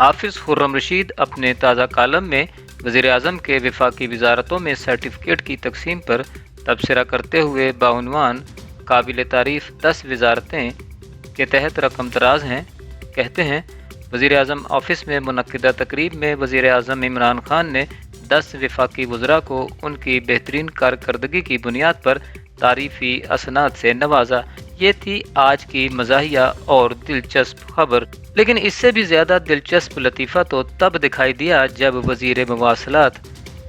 हाफिज खुर्रम रशीद अपने ताज़ा कालम में वज़ीर आज़म के वफाकी वज़ारतों में सर्टिफिकेट की तकसीम पर तबसरा करते हुए बाउनवान काबिल तारीफ़ 10 वज़ारतें के तहत रकम दराज हैं, कहते हैं वज़ीर आज़म ऑफिस में मुनक्किदा तकरीब में वज़ीर आज़म इमरान खान ने 10 वफाकी वज़रा को उनकी बेहतरीन कारकर्दगी की बुनियाद पर तारीफ़ी असनाद से नवाजा। ये थी आज की मज़ाहिया और दिलचस्प खबर। लेकिन इससे भी ज़्यादा दिलचस्प लतीफ़ा तो तब दिखाई दिया जब वज़ीर मवासलात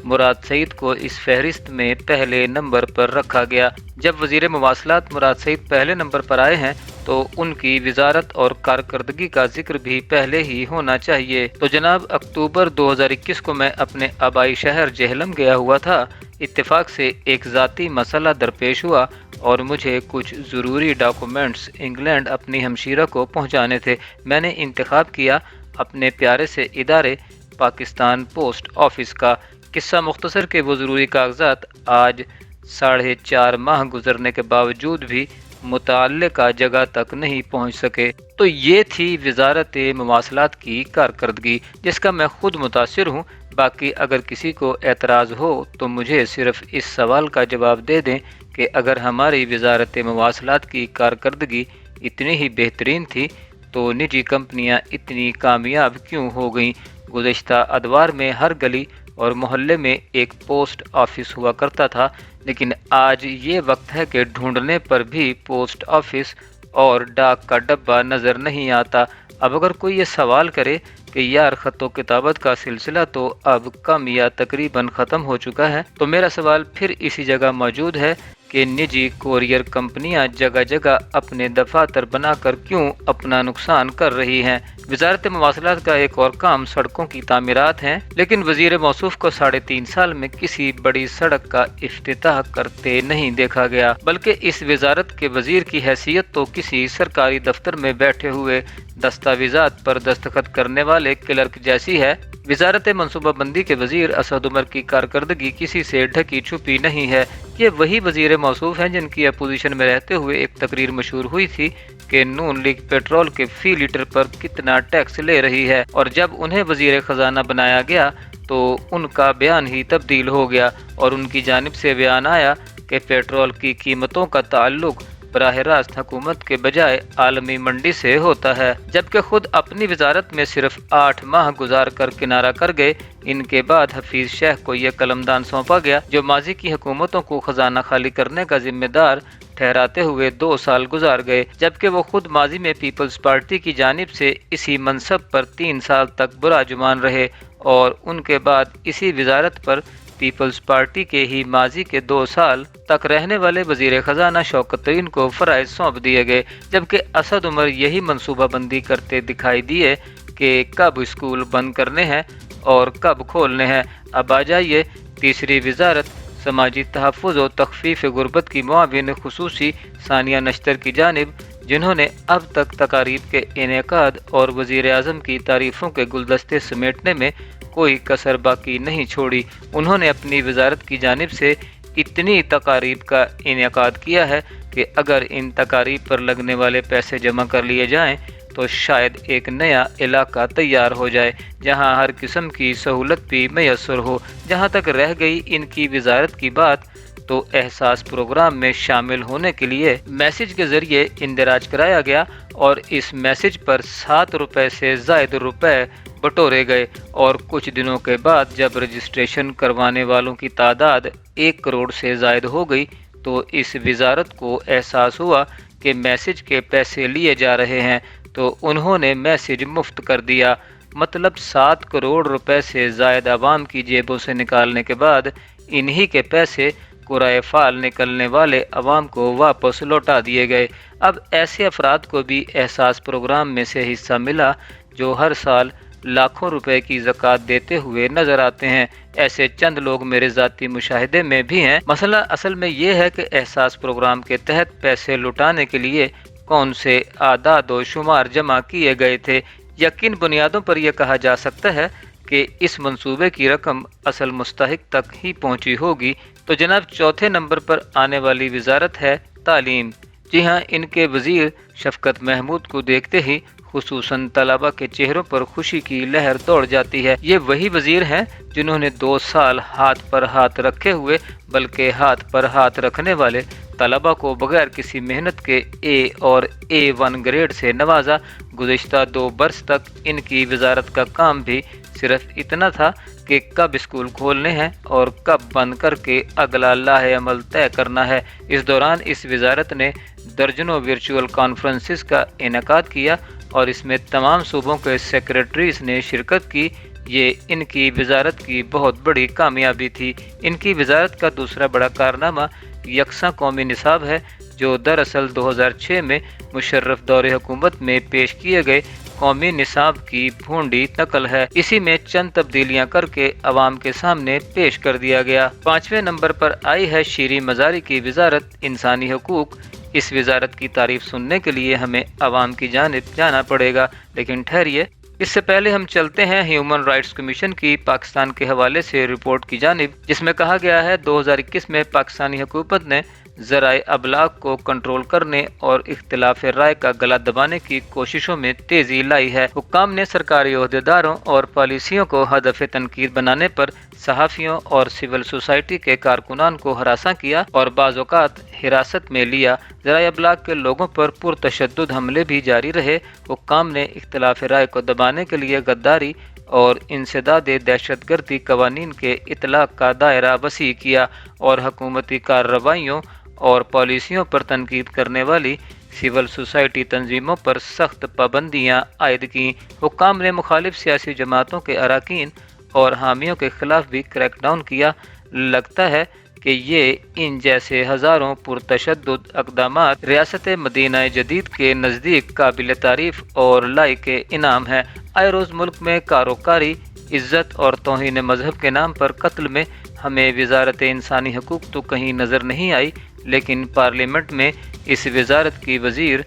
मुराद सईद को इस फहरिस्त में पहले नंबर पर रखा गया। जब वज़ीर मवासलात मुराद सईद पहले नंबर पर आए हैं तो उनकी वजारत और कारकर्दगी का जिक्र भी पहले ही होना चाहिए। तो जनाब, अक्टूबर 2021 को मैं अपने आबाई शहर जेहलम गया हुआ था। इत्तेफाक से एक ज़ाती मसला दरपेश हुआ और मुझे कुछ ज़रूरी डॉक्यूमेंट्स इंग्लैंड अपनी हमशीरा को पहुंचाने थे। मैंने इंतखाब किया अपने प्यारे से इदारे पाकिस्तान पोस्ट ऑफिस का। किस्सा मुख्तसर के वो ज़रूरी कागजात आज 4.5 माह गुजरने के बावजूद भी मुतल्लिका जगह तक नहीं पहुंच सके। तो ये थी वजारत मवासलात की कारकर्दगी जिसका मैं खुद मुतासिर हूँ। बाकी अगर किसी को एतराज़ हो तो मुझे सिर्फ इस सवाल का जवाब दे दें कि अगर हमारी वजारत मवासलात की कारकर्दगी इतनी ही बेहतरीन थी तो निजी कंपनियां इतनी कामयाब क्यों हो गईं। गुज़श्ता अदवार में हर गली और मोहल्ले में एक पोस्ट ऑफिस हुआ करता था, लेकिन आज ये वक्त है कि ढूंढने पर भी पोस्ट ऑफिस और डाक का डब्बा नज़र नहीं आता। अब अगर कोई ये सवाल करे कि यार ख़तो किताबत का सिलसिला तो अब कम या तकरीबन ख़त्म हो चुका है, तो मेरा सवाल फिर इसी जगह मौजूद है कि निजी कोरियर कंपनियां जगह जगह अपने दफातर बनाकर क्यों अपना नुकसान कर रही हैं। वजारत मवासलात का एक और काम सड़कों की तामीरात है, लेकिन वजीर मौसूफ को 3.5 साल में किसी बड़ी सड़क का इफ्तिताह करते नहीं देखा गया, बल्कि इस वजारत के वजीर की हैसियत तो किसी सरकारी दफ्तर में बैठे हुए दस्तावेजात पर दस्तखत करने वाले क्लर्क जैसी है। वजारत मनसूबाबंदी के वजीर असद उमर की कारकर्दगी किसी से ढकी छुपी नहीं है। ये वही वजीर मौसूफ हैं जिनकी अपोजिशन में रहते हुए एक तकरीर मशहूर हुई थी कि नून लीग पेट्रोल के फी लीटर पर कितना टैक्स ले रही है, और जब उन्हें वजीर खजाना बनाया गया तो उनका बयान ही तब्दील हो गया और उनकी जानिब से बयान आया कि पेट्रोल की कीमतों का ताल्लुक बराह रास्त हुकूमत के बजाय आलमी मंडी से होता है, जबकि खुद अपनी वजारत में सिर्फ 8 माह गुजार कर किनारा कर गए। इनके बाद हफीज शेख को यह कलमदान सौंपा गया जो माजी की हुकूमतों को खजाना खाली करने का जिम्मेदार ठहराते हुए 2 साल गुजार गए, जबकि वो खुद माजी में पीपल्स पार्टी की जानिब से इसी मनसब पर 3 साल तक बुराजुमान रहे और उनके बाद इसी वजारत पर पीपल्स पार्टी के ही माजी के 2 साल तक रहने वाले वजीर खजाना शौकत तरीन को फराइज सौंप दिए गए, जबकि असद उमर यही मनसूबाबंदी करते दिखाई दिए कि कब स्कूल बंद करने हैं और कब खोलने हैं। अब आ जाइए तीसरी वजारत समाजी तहफ़्फ़ुज़ व तख़फ़ीफ़ गुरबत की मुआविन खुसूसी सानिया नश्तर की जानिब, जिन्होंने अब तक तकारीब के इनेकाद और वज़ीर आज़म की तारीफ़ों के गुलदस्ते समेटने में कोई कसर बाकी नहीं छोड़ी। उन्होंने अपनी वजारत की जानिब से इतनी तकारीब का इनेकाद किया है कि अगर इन तकारीब पर लगने वाले पैसे जमा कर लिए जाएं तो शायद एक नया इलाका तैयार हो जाए जहां हर किस्म की सहूलत भी मैसर हो। जहां तक रह गई इनकी वजारत की बात, तो एहसास प्रोग्राम में शामिल होने के लिए मैसेज के जरिए इंदराज कराया गया और इस मैसेज पर 7 रुपए से ज़ायद रुपए बटोरे गए और कुछ दिनों के बाद जब रजिस्ट्रेशन करवाने वालों की तादाद 1 करोड़ से ज़ायद हो गई तो इस वजारत को एहसास हुआ कि मैसेज के पैसे लिए जा रहे हैं, तो उन्होंने मैसेज मुफ्त कर दिया। मतलब 7 करोड़ रुपए से ज़ायद आवाम की जेबों से निकालने के बाद इन्हीं के पैसे कुराए फाल निकलने वाले अवाम को वापस लौटा दिए गए। अब ऐसे अफराद को भी एहसास प्रोग्राम में से हिस्सा मिला जो हर साल लाखों रुपए की ज़कात देते हुए नजर आते हैं। ऐसे चंद लोग मेरे ज़ाती मुशाहिदे में भी हैं। मसला असल में ये है कि एहसास प्रोग्राम के तहत पैसे लुटाने के लिए कौन से आदाद व शुमार जमा किए गए थे। यकीन बुनियादों पर यह कहा जा सकता है कि इस मंसूबे की रकम असल मुस्तहिक तक ही पहुंची होगी। तो जनाब, चौथे नंबर पर आने वाली वजारत है तालीम। जी हाँ, इनके वजीर शफकत महमूद को देखते ही खुसूसन तलबा के चेहरों पर खुशी की लहर दौड़ जाती है। ये वही वजीर हैं जिन्होंने 2 साल हाथ पर हाथ रखे हुए बल्कि हाथ पर हाथ रखने वाले तलबा को बगैर किसी मेहनत के ए और A1 ग्रेड से नवाजा। गुज़िश्ता 2 बरस तक इनकी वजारत का काम भी सिर्फ इतना था कि कब स्कूल खोलने हैं और कब बंद करके अगला लाहे अमल तय करना है। इस दौरान इस वजारत ने दर्जनों वर्चुअल कॉन्फ्रेंसिस का इनेकाद किया और इसमें तमाम सूबों के सेक्रेटरीज ने शिरकत की। ये इनकी वजारत की बहुत बड़ी कामयाबी थी। इनकी वजारत का दूसरा बड़ा कारनामा यकसा कौमी निसाब है, जो दरअसल 2006 में मुशर्रफ दौरे हुकूमत में पेश किए गए कौमी निसाब की भूंडी नकल है। इसी में चंद तब्दीलियां करके अवाम के सामने पेश कर दिया गया। 5वें नंबर पर आई है शीरी मजारी की वजारत इंसानी हकूक। इस वजारत की तारीफ सुनने के लिए हमें अवाम की जानिब जाना पड़ेगा, लेकिन ठहरिए, इससे पहले हम चलते हैं ह्यूमन राइट्स कमीशन की पाकिस्तान के हवाले से रिपोर्ट की जानिब, जिसमें कहा गया है 2021 में पाकिस्तानी हुकूमत ने ज़राए अबलाग को कंट्रोल करने और इख्तिलाफ राय का गला दबाने की कोशिशों में तेजी लाई है। हुक्काम ने सरकारी ओहदेदारों और पॉलिसियों को हदफ तनकीद बनाने पर सहाफ़ियों और सिविल सोसाइटी के कारकुनान को हरासा किया और बाज़ औक़ात हिरासत में लिया। ज़राए अबलाग के लोगों पर पुरतशद्दुद हमले भी जारी रहे। हुक्काम ने इख्तिलाफ राय को दबाने के लिए गद्दारी और इंसदाद दहशतगर्दी कवानीन के इतलाक़ का दायरा वसी किया और हुकूमती कार्रवाइयों और पॉलिसियों पर तनकीद करने वाली सिविल सोसाइटी तंजीमों पर सख्त पाबंदियाँ आयद की। हुक्काम ने मुखालिफ सियासी जमातों के अरकान और हामियों के खिलाफ भी क्रैकडाउन किया। लगता है कि ये इन जैसे हज़ारों पुरतशद्दुद अक़दामात रियासत मदीना जदीद के नज़दीक काबिल तारीफ़ और लायक इनाम है। आए रोज़ मुल्क में कारोकारी, इज़्ज़त और तौहीन मजहब के नाम पर कत्ल में हमें वजारत इंसानी हकूक़ तो कहीं नज़र नहीं आई, लेकिन पार्लियामेंट में इस वजारत की वज़ीर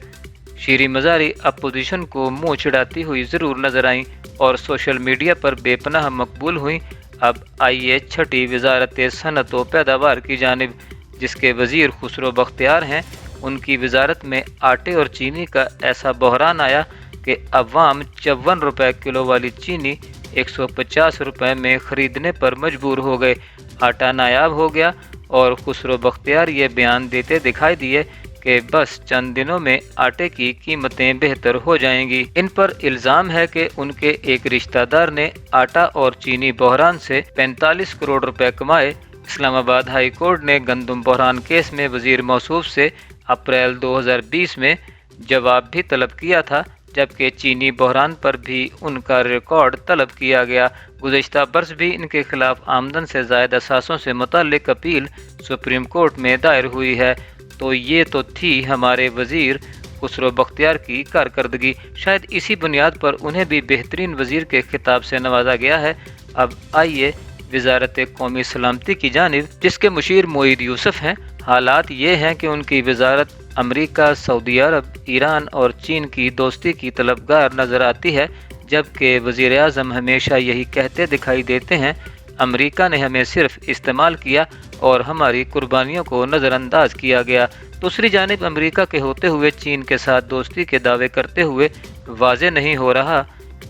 शीरी मजारी अपोजिशन को मुँह चिढ़ाती हुई ज़रूर नज़र आईं और सोशल मीडिया पर बेपनाह मकबूल हुई। अब आइए छठी वजारत सनत व पैदावार की जानिब, जिसके वज़ीर खुसरो बख्तियार हैं। उनकी वजारत में आटे और चीनी का ऐसा बहरान आया कि अवाम 54 रुपये किलो वाली चीनी 150 रुपये में ख़रीदने पर मजबूर हो गए। आटा नायाब हो गया और खुसरो बख्तियार ये बयान देते दिखाई दिए कि बस चंद दिनों में आटे की कीमतें बेहतर हो जाएंगी। इन पर इल्ज़ाम है कि उनके एक रिश्तेदार ने आटा और चीनी बहरान से 45 करोड़ रुपए कमाए। इस्लामाबाद हाई कोर्ट ने गंदम बहरान केस में वज़ीर मौसूफ से अप्रैल 2020 में जवाब भी तलब किया था, जबकि चीनी बहरान पर भी उनका रिकॉर्ड तलब किया गया। गुज़श्ता बरस भी इनके खिलाफ आमदन से ज़ायद असासों से मुताल्लिक़ अपील सुप्रीम कोर्ट में दायर हुई है। तो ये तो थी हमारे वज़ीर खुसरो बख्तियार की कारकर्दगी। शायद इसी बुनियाद पर उन्हें भी बेहतरीन वज़ीर के खिताब से नवाजा गया है। अब आइए वजारत कौमी सलामती की जानिब, जिसके मुशीर मोईद यूसुफ हैं। हालात ये हैं कि उनकी वजारत अमरीका, सऊदी अरब, ईरान और चीन की दोस्ती की तलबगार नज़र आती है, जबकि वज़ीर आज़म हमेशा यही कहते दिखाई देते हैं, अमरीका ने हमें सिर्फ इस्तेमाल किया और हमारी कुर्बानियों को नज़रअंदाज किया गया। दूसरी जानिब अमरीका के होते हुए चीन के साथ दोस्ती के दावे करते हुए वाज़े नहीं हो रहा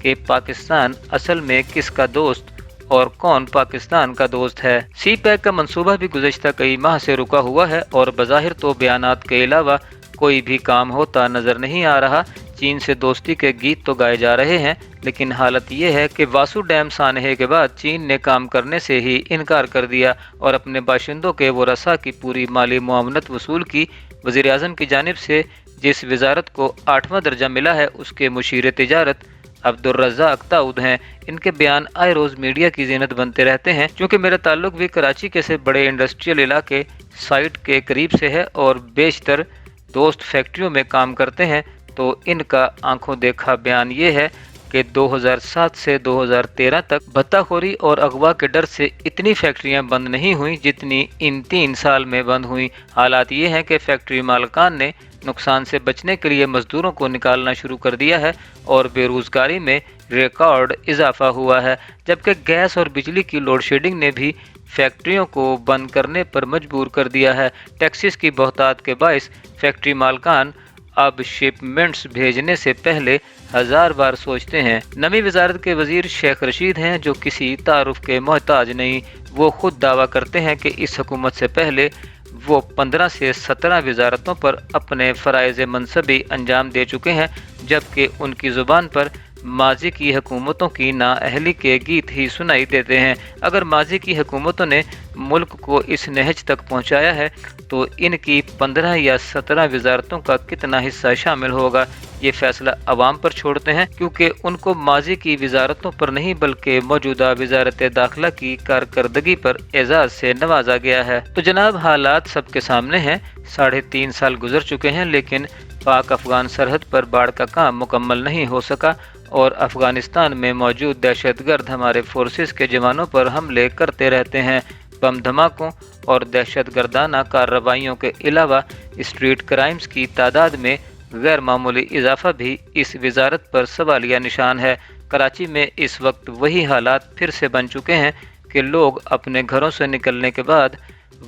कि पाकिस्तान असल में किसका दोस्त और कौन पाकिस्तान का दोस्त है। सी पैक का मंसूबा भी गुज़श्ता कई माह से रुका हुआ है और बज़ाहिर तो बयानात के अलावा कोई भी काम होता नज़र नहीं आ रहा। चीन से दोस्ती के गीत तो गाए जा रहे हैं, लेकिन हालत ये है कि वासु डैम सानहे के बाद चीन ने काम करने से ही इनकार कर दिया और अपने बाशिंदों के वरसा की पूरी माली मुआवनत वसूल की। वज़ीर आज़म की जानिब से जिस वजारत को 8वां दर्जा मिला है, उसके मुशीर तिजारत अब्दुर्रज़्ज़ाक़ दाऊद हैं। इनके बयान आए रोज़ मीडिया की ज़ीनत बनते रहते हैं। क्योंकि मेरा ताल्लुक भी कराची के से बड़े इंडस्ट्रियल इलाके साइट के करीब से है और बेशतर दोस्त फैक्ट्रियों में काम करते हैं, तो इनका आंखों देखा बयान ये है कि 2007 से 2013 तक भत्ताखोरी और अगवा के डर से इतनी फैक्ट्रियां बंद नहीं हुई जितनी इन 3 साल में बंद हुई। हालात ये हैं कि फैक्ट्री मालकान ने नुकसान से बचने के लिए मजदूरों को निकालना शुरू कर दिया है और बेरोजगारी में रिकॉर्ड इजाफा हुआ है, जबकि गैस और बिजली की लोड शेडिंग ने भी फैक्ट्रियों को बंद करने पर मजबूर कर दिया है। टैक्सेस की बहुतायत के बायस फैक्ट्री मालकान अब शिपमेंट्स भेजने से पहले 1000 बार सोचते हैं। नवी वजारत के वजीर शेख रशीद हैं, जो किसी तारुफ के मोहताज नहीं। वो खुद दावा करते हैं कि इस हुकूमत से पहले वो 15 से 17 वजारतों पर अपने फ़राइज़ मनसबी अंजाम दे चुके हैं, जबकि उनकी ज़ुबान पर माजी की हुकूमतों की नाअहली के गीत ही सुनाई देते हैं। अगर माजी की हुकूमतों ने मुल्क को इस नहज तक पहुँचाया है तो इनकी 15 या 17 वजारतों का कितना हिस्सा शामिल होगा, ये फैसला अवाम पर छोड़ते हैं, क्योंकि उनको माजी की वजारतों पर नहीं बल्कि मौजूदा वजारत दाखिला की कारकर्दगी पर एजाज़ से नवाजा गया है। तो जनाब, हालात सबके सामने हैं। 3.5 साल गुजर चुके हैं, लेकिन पाक अफगान सरहद पर बाढ़ का काम मुकम्मल नहीं हो सका और अफगानिस्तान में मौजूद दहशतगर्द हमारे फोर्सेस के जवानों पर हमले करते रहते हैं। बम धमाकों और दहशतगर्दाना कार्रवाइयों के अलावा स्ट्रीट क्राइम्स की तादाद में गैर मामूली इजाफा भी इस वजारत पर सवालिया निशान है। कराची में इस वक्त वही हालात फिर से बन चुके हैं कि लोग अपने घरों से निकलने के बाद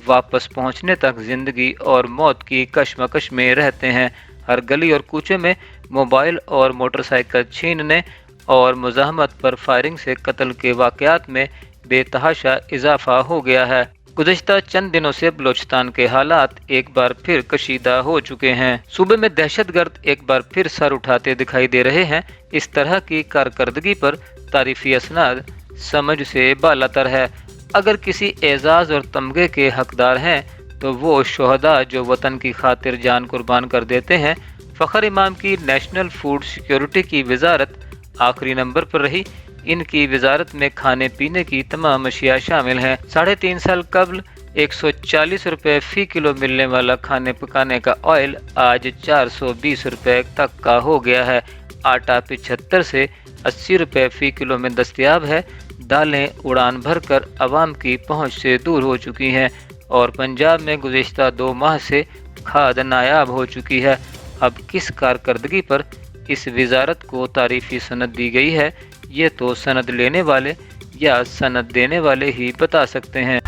वापस पहुंचने तक ज़िंदगी और मौत की कशमकश में रहते हैं। हर गली और कूचे में मोबाइल और मोटरसाइकिल छीनने और मुज़ाहमत पर फायरिंग से कत्ल के वाक़यात में बेतहाशा इजाफा हो गया है। गुज़श्ता चंद दिनों से बलोचिस्तान के हालात एक बार फिर कशीदा हो चुके हैं। सूबे में दहशतगर्द एक बार फिर सर उठाते दिखाई दे रहे हैं। इस तरह की कारकर्दगी पर तारीफी असनाद समझ से बालातर है। अगर किसी एजाज़ और तमगे के हकदार हैं तो वो शोहदा जो वतन की खातिर जान कुर्बान कर देते हैं। फ़खर इमाम की नेशनल फूड सिक्योरिटी की वजारत आखिरी नंबर पर रही। इनकी वजारत में खाने पीने की तमाम अशिया शामिल हैं। 3.5 साल कबल 140 रुपये फ़ी किलो मिलने वाला खाने पकाने का ऑयल आज 420 रुपये तक का हो गया है। आटा 75 से 80 रुपये फ़ी किलो में दस्तयाब है। दालें उड़ान भरकर आवाम की पहुँच से दूर हो चुकी हैं और पंजाब में गुज़श्ता 2 माह से खाद नायाब हो चुकी है। अब किस कारकर्दगी पर इस वजारत को तारीफ़ी सनद दी गई है, ये तो सनद लेने वाले या सनद देने वाले ही बता सकते हैं।